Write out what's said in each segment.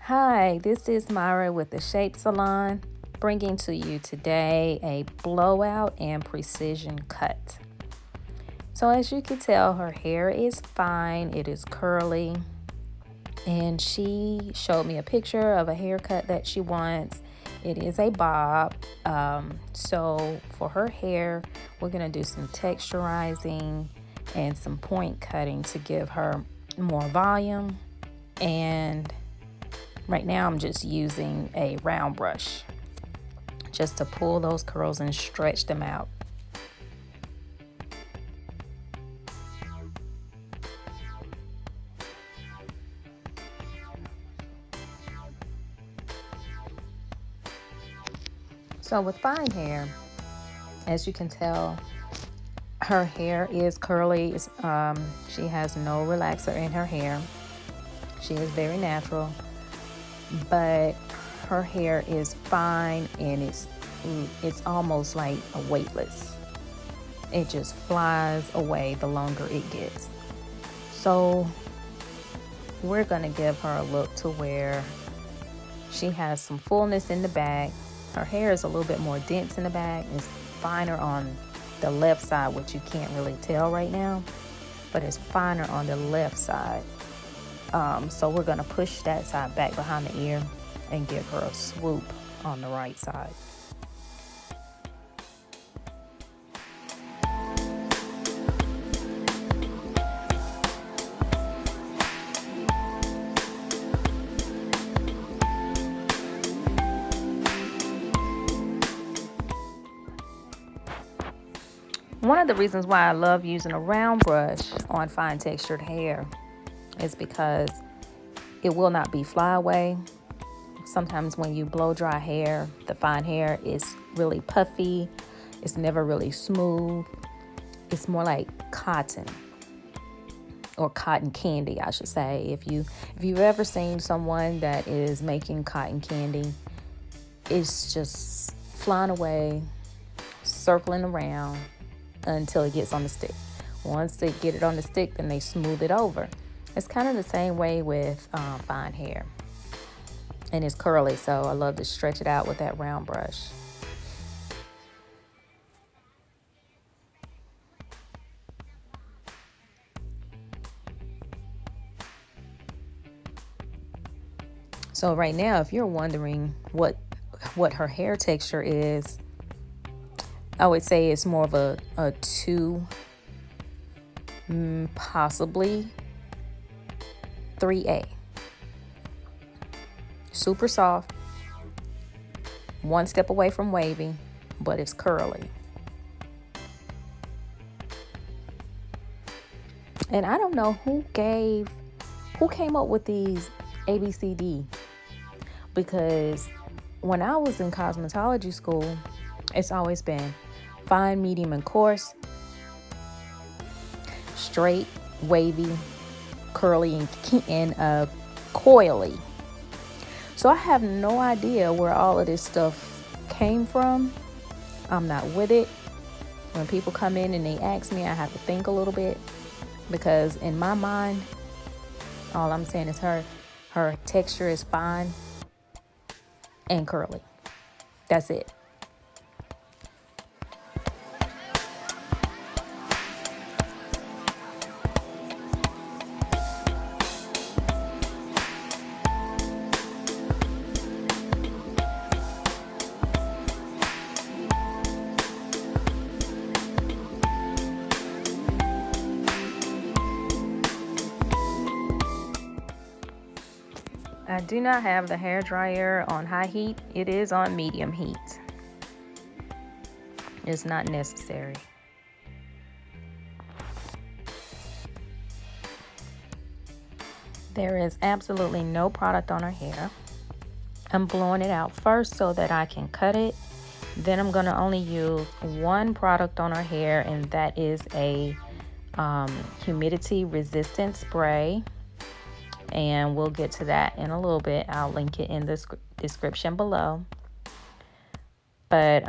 Hi, this is Myra with the Shape Salon, bringing to you today a blowout and precision cut. So as you can tell, her hair is fine, it is curly, and she showed me a picture of a haircut that she wants. It is a bob. So for her hair, we're gonna do some texturizing and some point cutting to give her more volume. And right now I'm just using a round brush just to pull those curls and stretch them out. So with fine hair, as you can tell, her hair is curly. She has no relaxer in her hair. She is very natural, but her hair is fine and it's almost like a weightless. It just flies away the longer it gets. So we're gonna give her a look to where she has some fullness in the back. Her hair is a little bit more dense in the back. It's finer on the left side, which you can't really tell right now, but it's finer on the left side. So we're gonna push that side back behind the ear and give her a swoop on the right side. One of the reasons why I love using a round brush on fine textured hair is because it will not be flyaway. Sometimes when you blow dry hair, the fine hair is really puffy. It's never really smooth. It's more like cotton or cotton candy, I should say. If you've ever seen someone that is making cotton candy, it's just flying away, circling around until it gets on the stick. Once they get it on the stick, then they smooth it over. It's kind of the same way with fine hair. And it's curly, so I love to stretch it out with that round brush. So right now, if you're wondering what her hair texture is, I would say it's more of a 2, possibly 3A. Super soft, one step away from wavy, but it's curly. And I don't know who came up with these ABCD, because when I was in cosmetology school, it's always been fine, medium, and coarse, straight, wavy, curly, and coily. So I have no idea where all of this stuff came from. I'm not with it. When people come in and they ask me, I have to think a little bit, because in my mind, all I'm saying is her texture is fine and curly. That's it. I do not have the hair dryer on high heat. It is on medium heat. It's not necessary. There is absolutely no product on her hair. I'm blowing it out first so that I can cut it. Then I'm gonna only use one product on her hair, and that is a humidity resistant spray. And we'll get to that in a little bit. I'll link it in the description below. But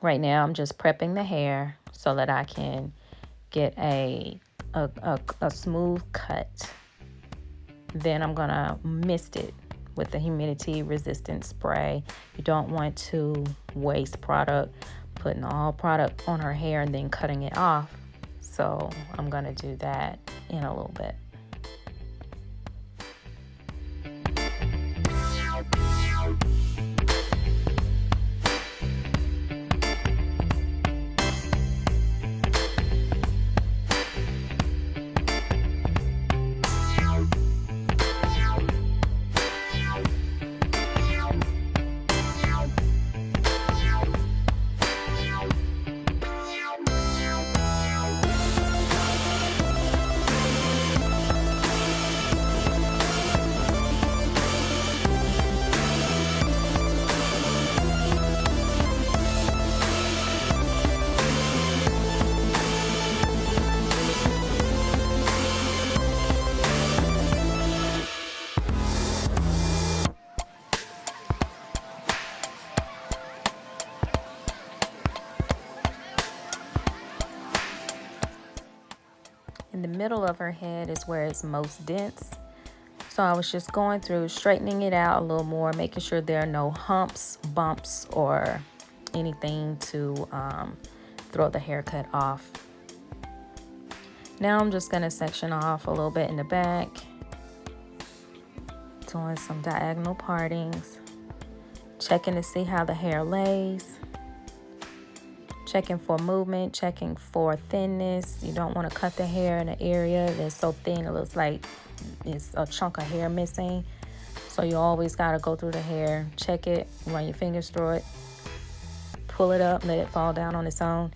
right now I'm just prepping the hair so that I can get a smooth cut. Then I'm gonna mist it with the humidity resistant spray. You don't want to waste product, putting all product on her hair and then cutting it off. So I'm gonna do that in a little bit. In the middle of her head is where it's most dense. So I was just going through, straightening it out a little more, making sure there are no humps, bumps, or anything to throw the haircut off. Now I'm just gonna section off a little bit in the back, doing some diagonal partings, checking to see how the hair lays. Checking for movement, checking for thinness. You don't want to cut the hair in an area that's so thin it looks like it's a chunk of hair missing. So you always got to go through the hair, check it, run your fingers through it, pull it up, let it fall down on its own,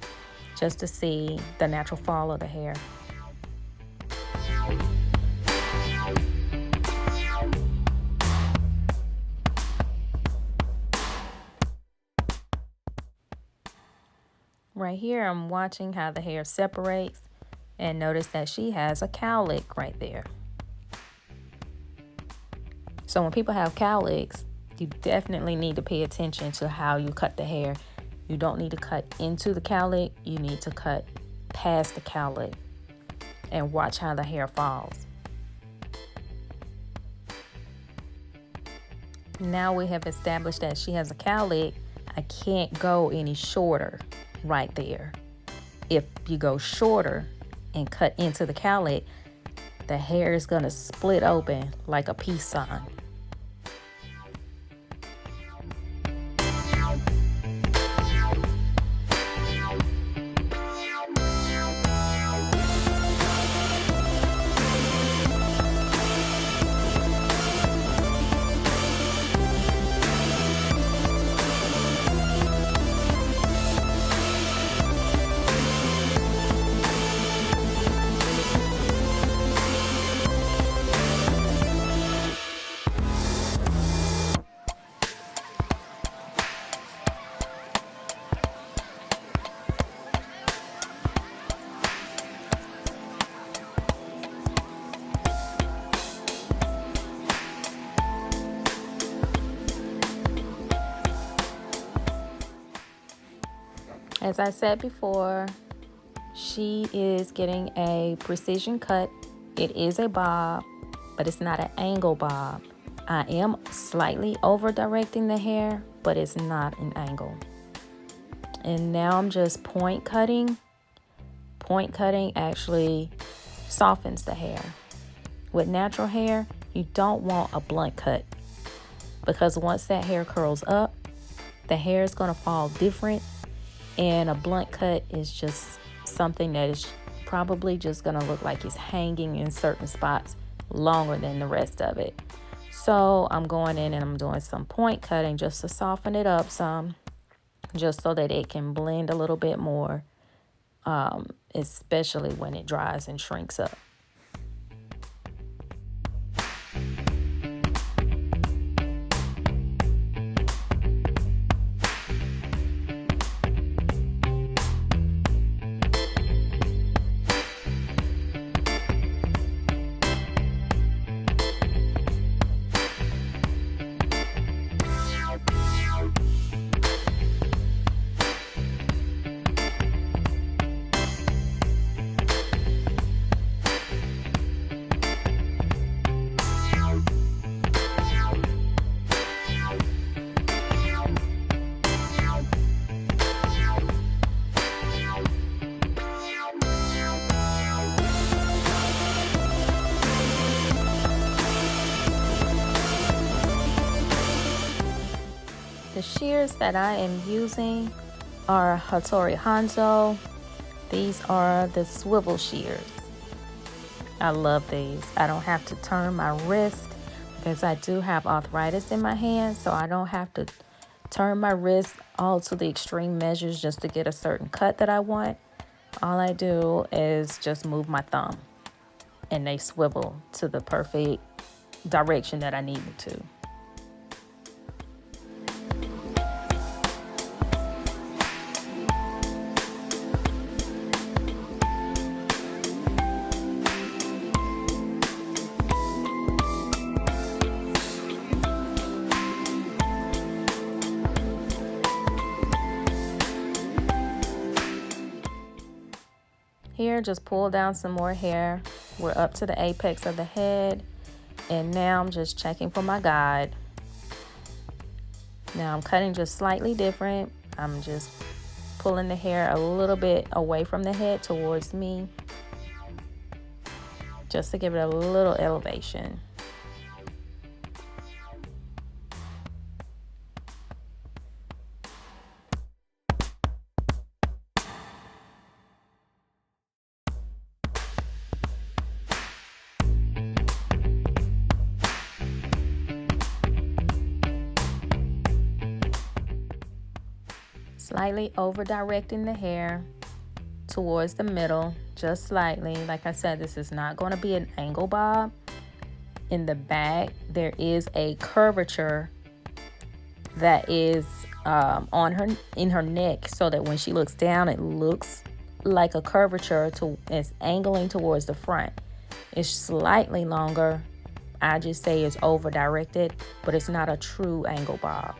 just to see the natural fall of the hair. Right here, I'm watching how the hair separates, and notice that she has a cowlick right there. So when people have cowlicks, you definitely need to pay attention to how you cut the hair. You don't need to cut into the cowlick, you need to cut past the cowlick and watch how the hair falls. Now we have established that she has a cowlick. I can't go any shorter right there. If you go shorter and cut into the cowlick, the hair is going to split open like a peace sign. As I said before, she is getting a precision cut. It is a bob, but it's not an angle bob. I am slightly over directing the hair, but it's not an angle. And now I'm just point cutting. Point cutting actually softens the hair. With natural hair, you don't want a blunt cut, because once that hair curls up, the hair is going to fall different. And a blunt cut is just something that is probably just going to look like it's hanging in certain spots longer than the rest of it. So I'm going in and I'm doing some point cutting just to soften it up some, just so that it can blend a little bit more, especially when it dries and shrinks up. The shears that I am using are Hattori Hanzo. These are the swivel shears. I love these. I don't have to turn my wrist because I do have arthritis in my hand, so I don't have to turn my wrist all to the extreme measures just to get a certain cut that I want. All I do is just move my thumb and they swivel to the perfect direction that I need them to. Here, just pull down some more hair. We're up to the apex of the head. And now I'm just checking for my guide. Now I'm cutting just slightly different. I'm just pulling the hair a little bit away from the head towards me, just to give it a little elevation. Slightly over directing the hair towards the middle, just slightly. Like I said, this is not going to be an angle bob. In the back, there is a curvature that is in her neck, so that when she looks down, it looks like a curvature. It's angling towards the front. It's slightly longer. I just say it's over directed, but it's not a true angle bob.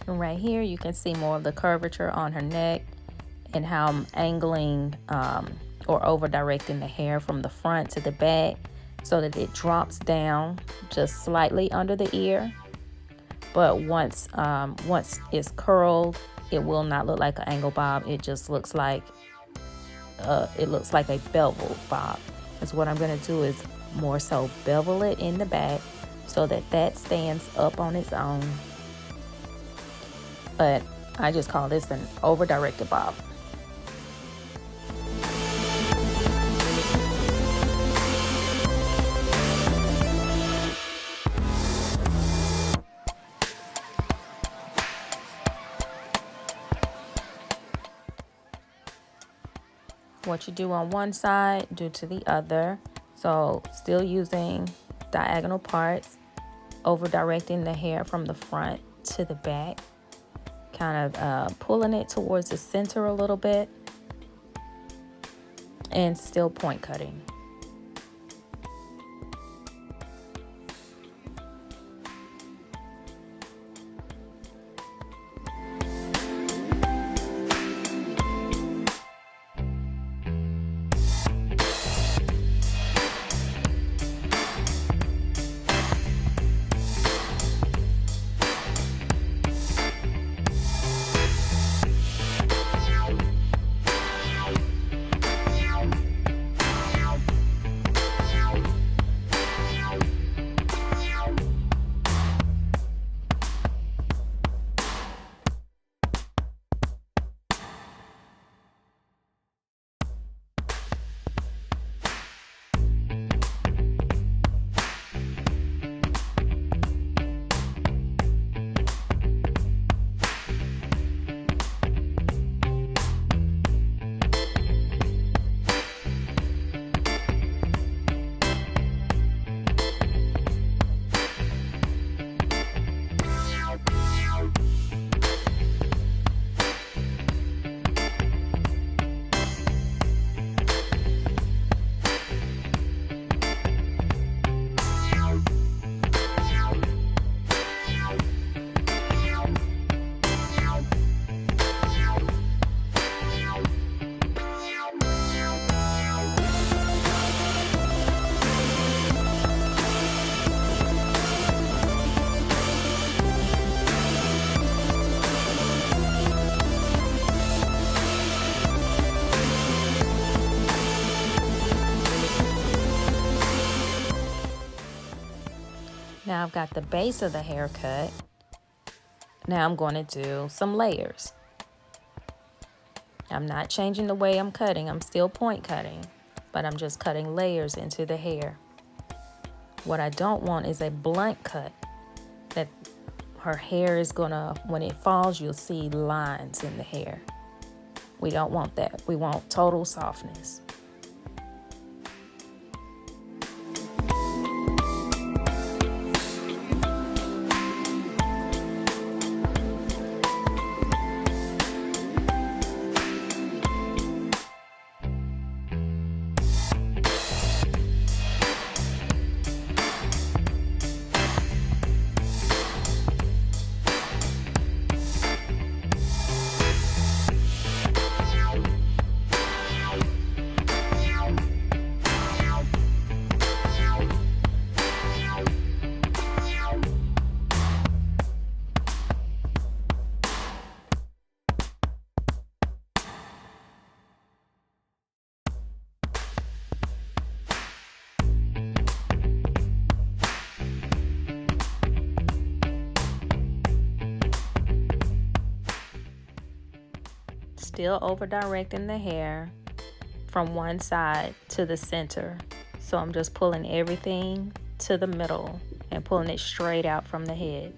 And right here, you can see more of the curvature on her neck and how I'm angling or over directing the hair from the front to the back so that it drops down just slightly under the ear. But once it's curled, it will not look like an angle bob. It just looks like a bevel bob. And so what I'm going to do is more so bevel it in the back so that that stands up on its own. But I just call this an over-directed bob. What you do on one side, do to the other. So still using diagonal parts. over directing the hair from the front to the back, kind of pulling it towards the center a little bit, and still point cutting. Now I've got the base of the haircut. Now I'm going to do some layers. I'm not changing the way I'm cutting. I'm still point cutting, but I'm just cutting layers into the hair. What I don't want is a blunt cut that her hair is gonna, when it falls, you'll see lines in the hair. We don't want that. We want total softness. Still over directing the hair from one side to the center. So I'm just pulling everything to the middle and pulling it straight out from the head.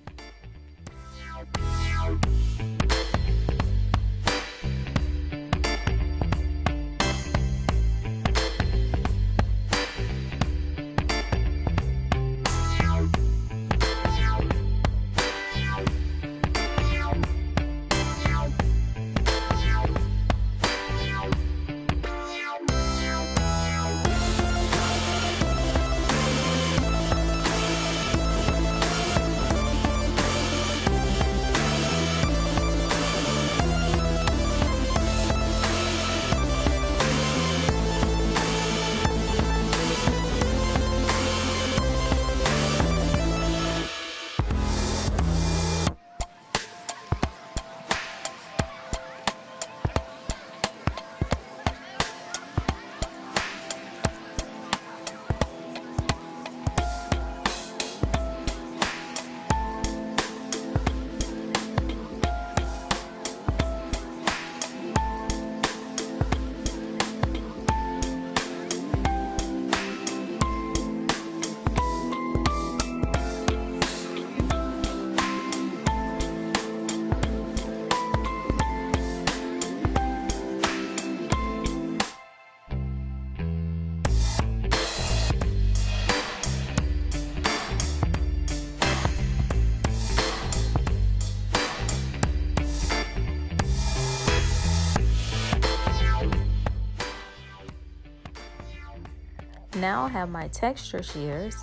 Now I have my texture shears.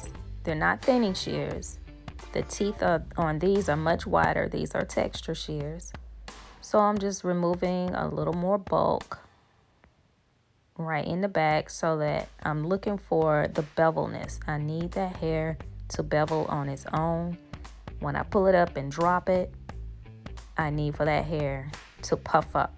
They're not thinning shears. The teeth on these are much wider. These are texture shears. So I'm just removing a little more bulk right in the back so that I'm looking for the bevelness. I need that hair to bevel on its own. When I pull it up and drop it, I need for that hair to puff up.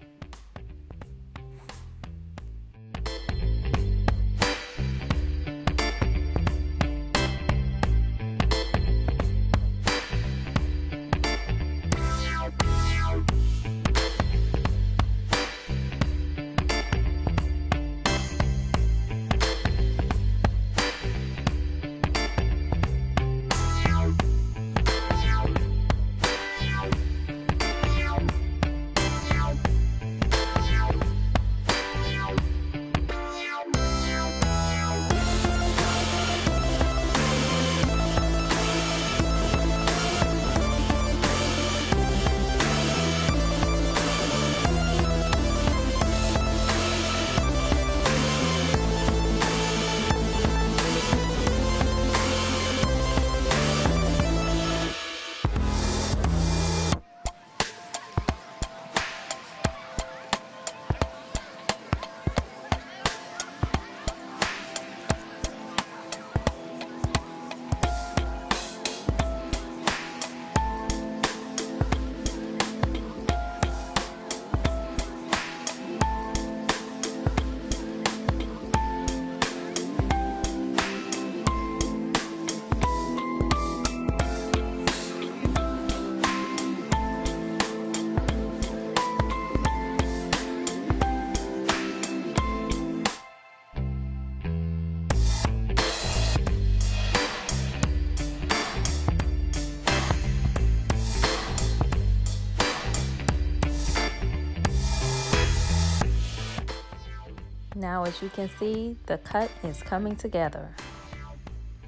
Now, as you can see, the cut is coming together,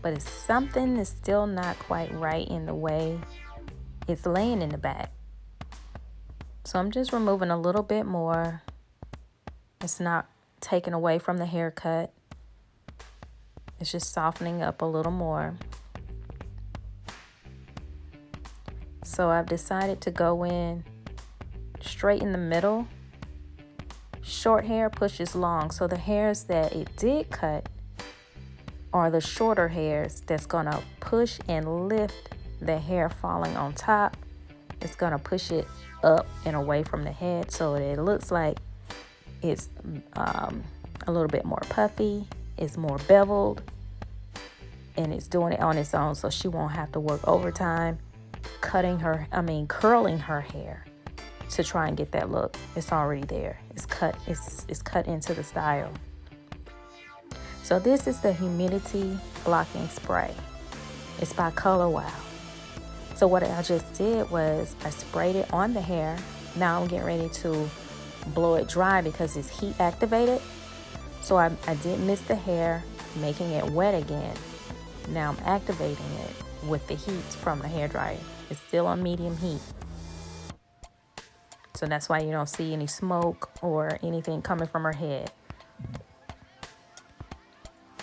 but it's something that's still not quite right in the way it's laying in the back. So I'm just removing a little bit more. It's not taken away from the haircut. It's just softening up a little more. So I've decided to go in straight in the middle. Short hair pushes long, so the hairs that it did cut are the shorter hairs that's gonna push and lift the hair falling on top. It's gonna push it up and away from the head so that it looks like it's a little bit more puffy, it's more beveled, and it's doing it on its own, so she won't have to work overtime curling her hair to try and get that look. It's already there. It's cut into the style. So this is the humidity blocking spray. It's by Color Wow. So what I just did was I sprayed it on the hair. Now I'm getting ready to blow it dry because it's heat activated. So I did miss the hair, making it wet again. Now I'm activating it with the heat from the hairdryer. It's still on medium heat. So that's why you don't see any smoke or anything coming from her head.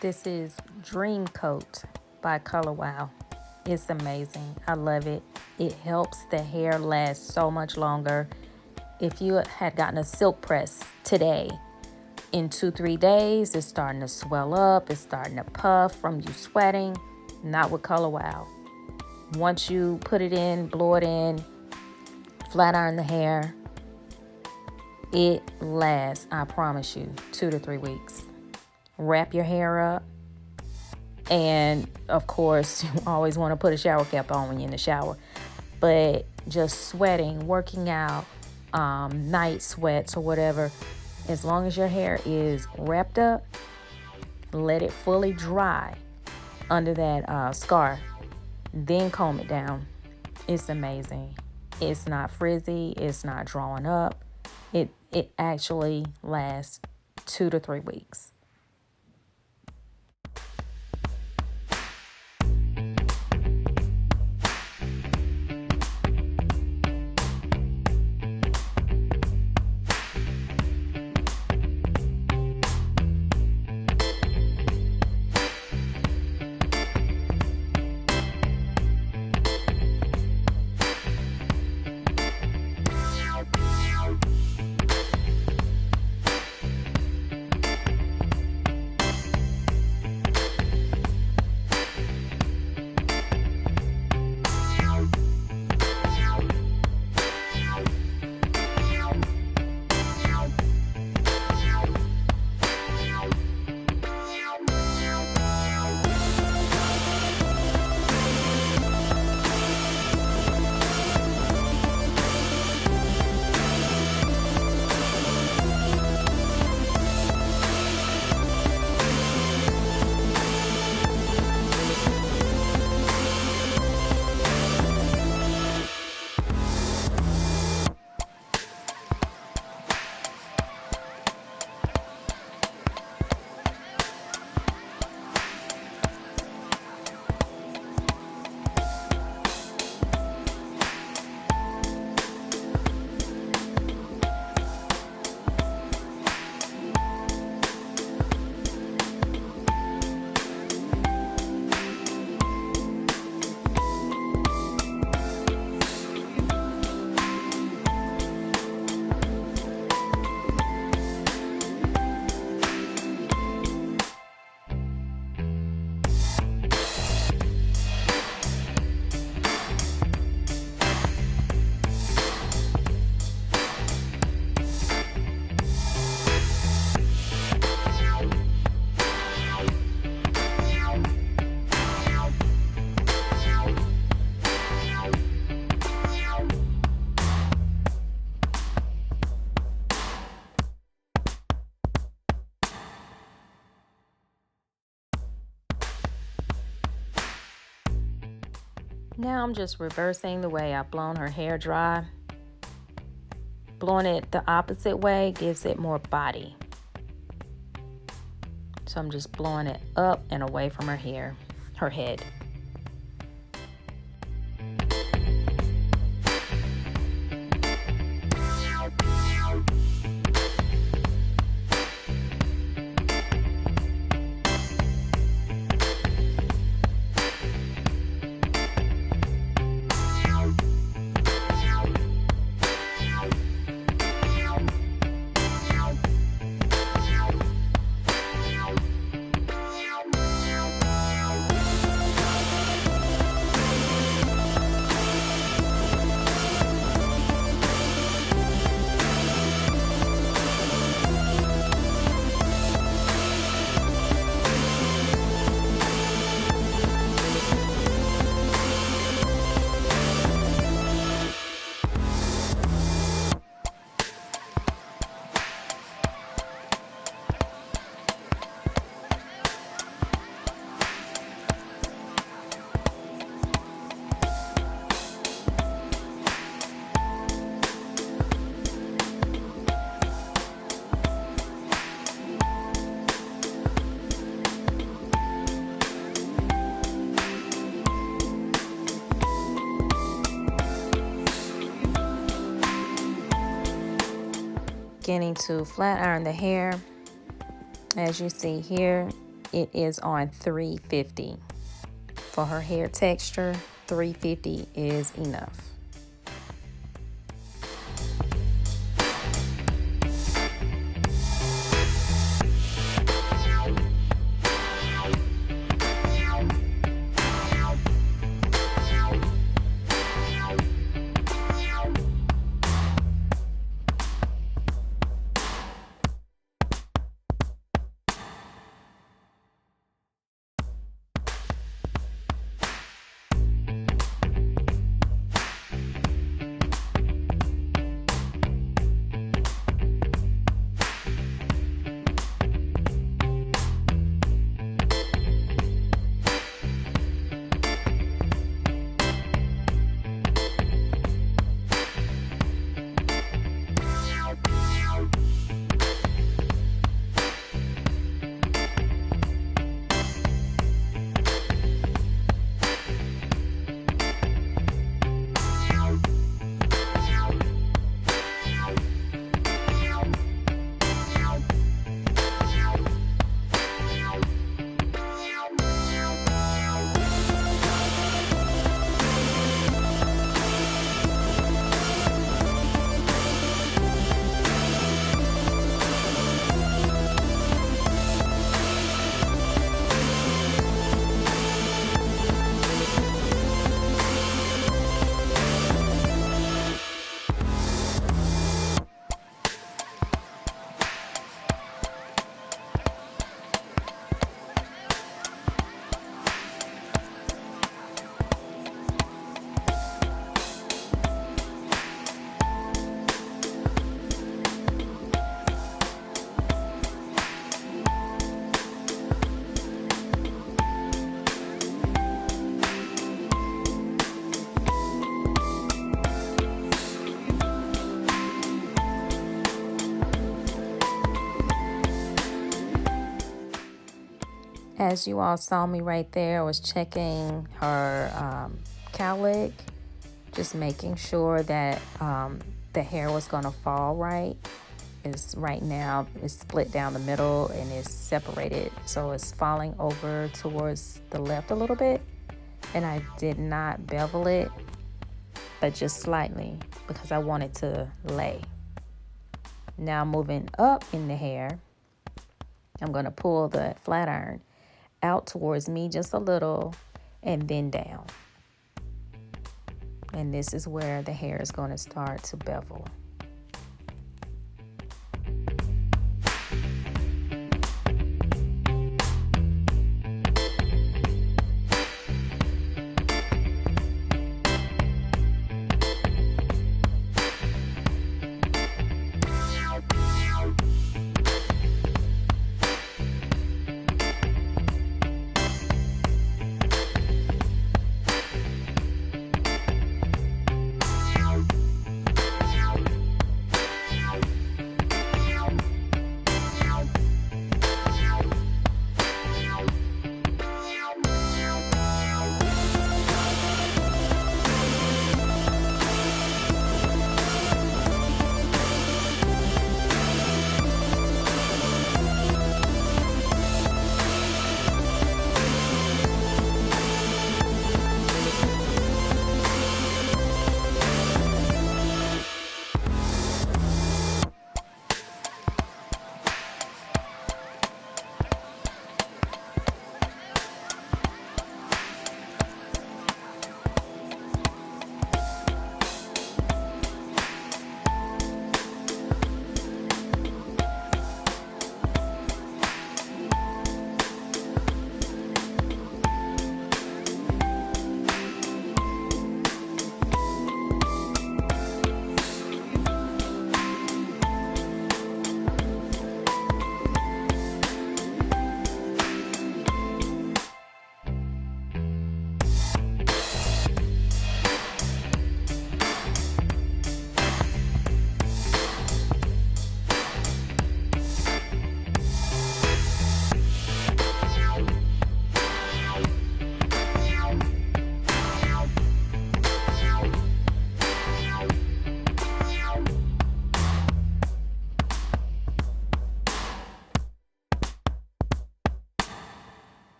This is Dream Coat by Color Wow. It's amazing. I love it. It helps the hair last so much longer. If you had gotten a silk press today, in 2-3 days, it's starting to swell up. It's starting to puff from you sweating. Not with Color Wow. Once you put it in, blow it in, flat iron the hair, it lasts, I promise you, 2 to 3 weeks. Wrap your hair up. And of course, you always want to put a shower cap on when you're in the shower. But just sweating, working out, night sweats or whatever, as long as your hair is wrapped up, let it fully dry under that scarf, then comb it down. It's amazing. It's not frizzy. It's not drawing up. It actually lasts 2 to 3 weeks. Now I'm just reversing the way I've blown her hair dry. Blowing it the opposite way gives it more body. So I'm just blowing it up and away from her hair, her head. Beginning to flat iron the hair. As you see here, it is on 350. For her hair texture, 350 is enough. As you all saw me right there, I was checking her cowlick, just making sure that the hair was gonna fall right. Is right now it's split down the middle and it's separated, so it's falling over towards the left a little bit. And I did not bevel it, but just slightly because I wanted to lay. Now moving up in the hair, I'm gonna pull the flat iron out towards me just a little and then down. And this is where the hair is going to start to bevel.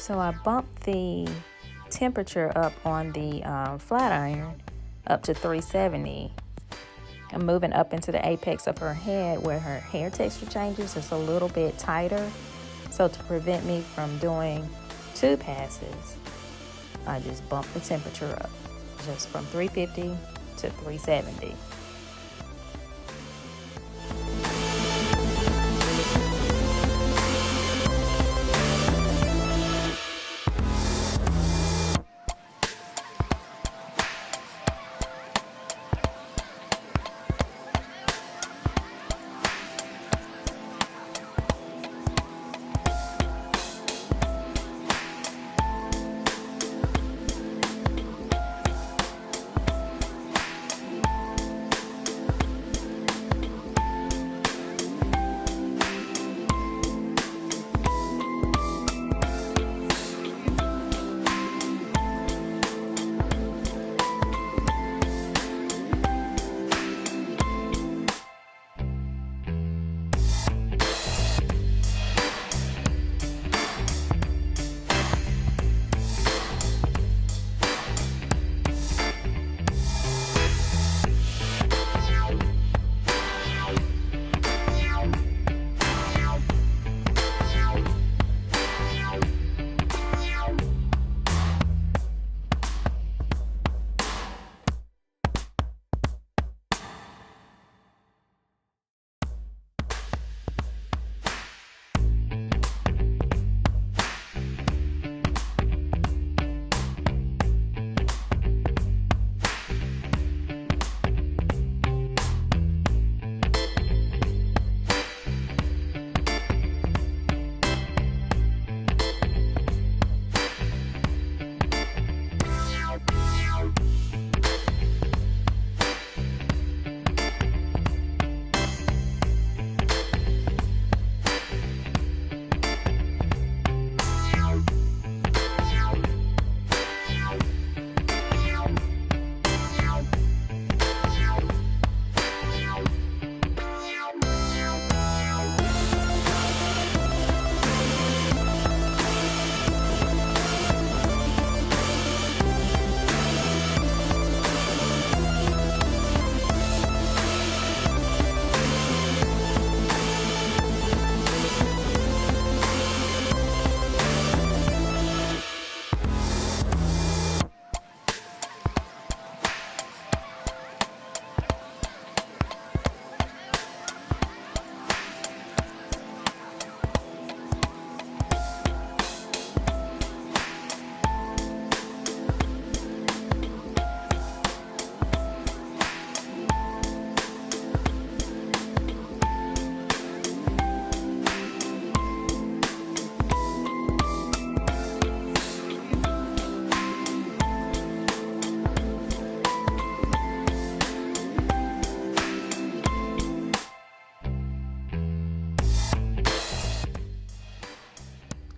So I bumped the temperature up on the flat iron up to 370. I'm moving up into the apex of her head where her hair texture changes. It's a little bit tighter. So to prevent me from doing 2 passes, I just bump the temperature up just from 350 to 370.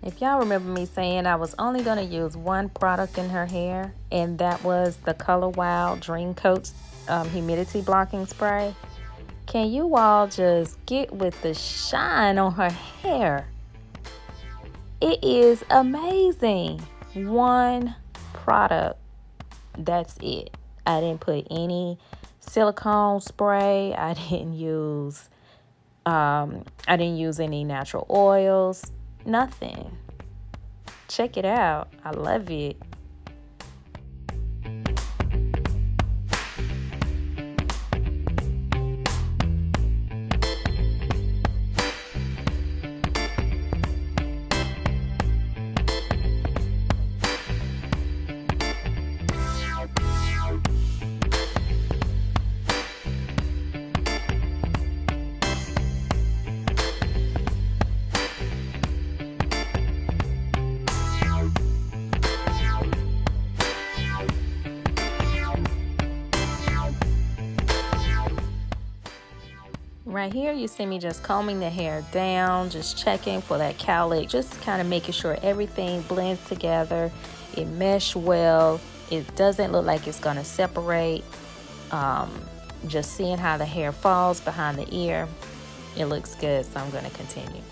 If y'all remember me saying I was only going to use one product in her hair, and that was the Color Wow Dream Coat humidity blocking spray, can you all just get with the shine on her hair? It is amazing. One product, that's it. I didn't put any silicone spray. I didn't use any natural oils. Nothing. Check it out. I love it. Right here, you see me just combing the hair down, just checking for that cowlick, just kind of making sure everything blends together. It meshed well. It doesn't look like it's going to separate. Just seeing how the hair falls behind the ear. It looks good, so I'm going to continue.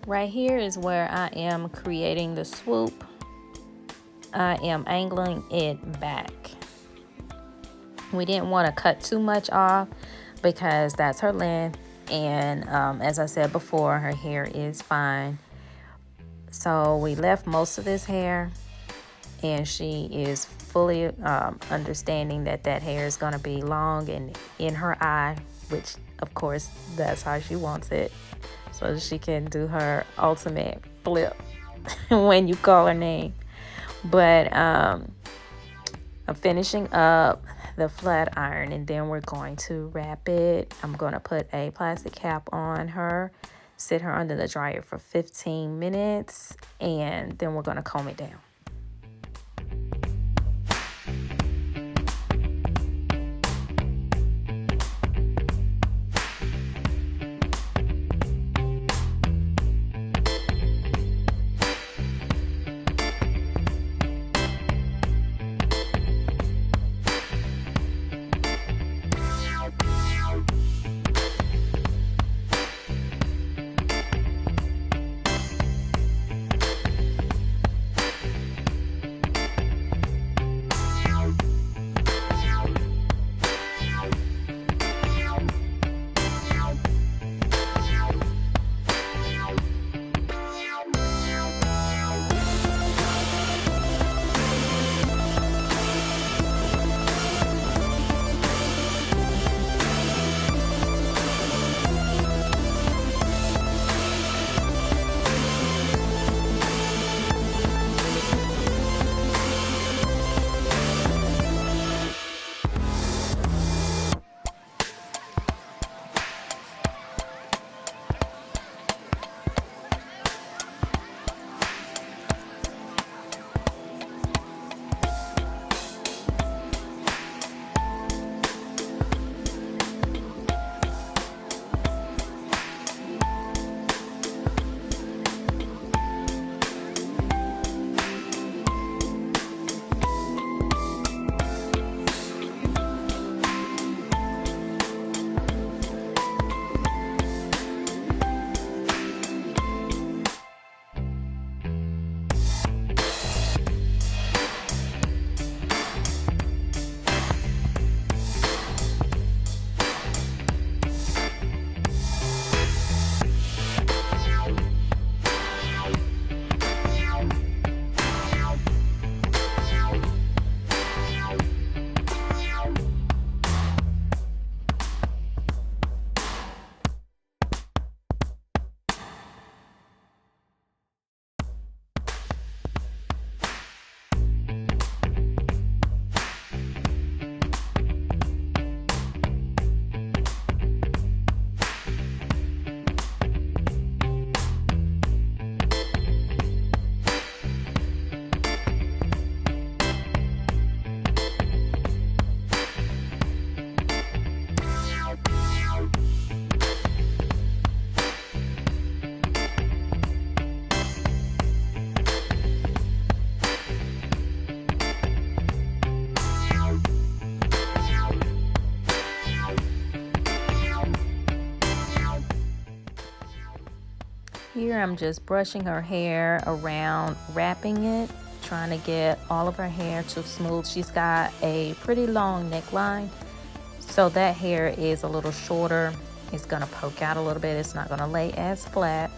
Right here is where I am creating the swoop. I am angling it back. We didn't want to cut too much off because that's her length, and as I said before, her hair is fine. So we left most of this hair, and she is fully understanding that that hair is going to be long and in her eye, which of course that's how she wants it, so she can do her ultimate flip when you call her name. But I'm finishing up the flat iron, and then we're going to wrap it. I'm going to put a plastic cap on her, sit her under the dryer for 15 minutes, and then we're going to comb it down. Here I'm just brushing her hair around, wrapping it, trying to get all of her hair to smooth. She's got a pretty long neckline, so that hair is a little shorter. It's gonna poke out a little bit. It's not gonna lay as flat.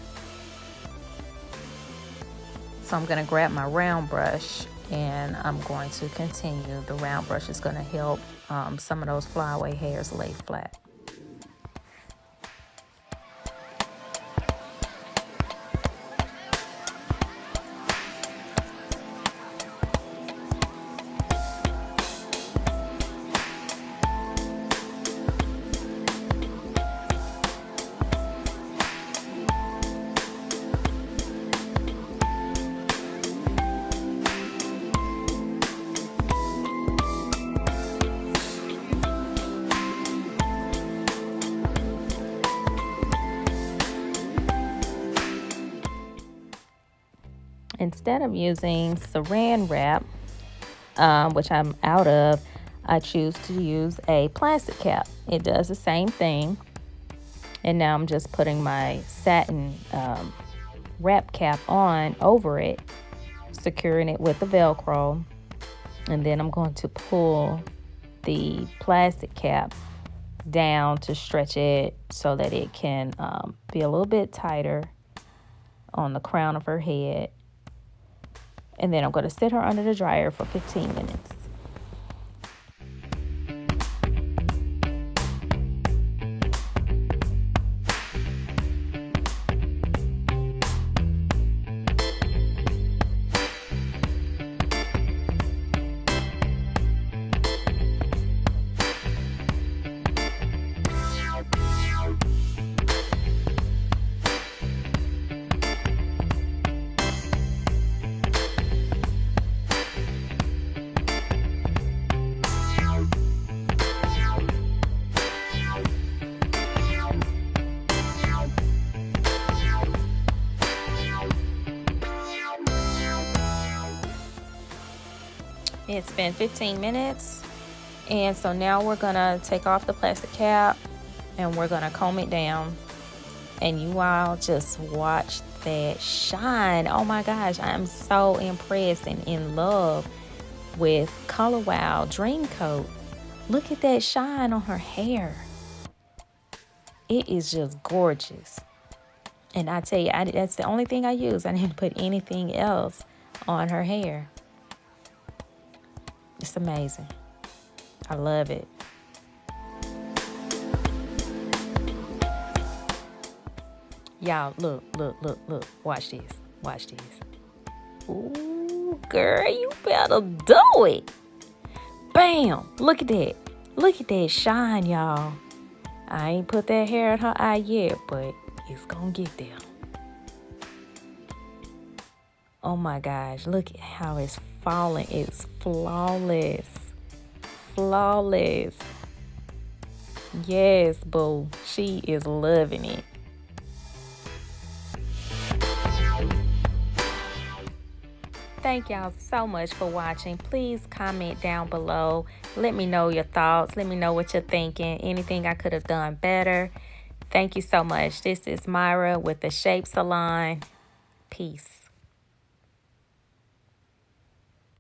So I'm gonna grab my round brush and I'm going to continue. The round brush is gonna help some of those flyaway hairs lay flat. Instead of using saran wrap, which I'm out of, I choose to use a plastic cap. It does the same thing. And now I'm just putting my satin wrap cap on over it, securing it with the Velcro. And then I'm going to pull the plastic cap down to stretch it so that it can be a little bit tighter on the crown of her head. And then I'm going to sit her under the dryer for 15 minutes. It's been 15 minutes. And so now we're going to take off the plastic cap and we're going to comb it down. And you all just watch that shine. Oh my gosh, I'm so impressed and in love with Color Wow Dream Coat. Look at that shine on her hair. It is just gorgeous. And I tell you, that's the only thing I use. I didn't put anything else on her hair. It's amazing. I love it. Y'all, look. Watch this. Ooh, girl, you better do it. Bam. Look at that. Look at that shine, y'all. I ain't put that hair in her eye yet, but it's gonna get there. Oh my gosh, look at how it's falling. It's flawless. Yes, boo. She is loving it. Thank y'all so much for watching. Please comment down below. Let me know your thoughts. Let me know what you're thinking. Anything I could have done better. Thank you so much. This is Myra with the Shape Salon. Peace.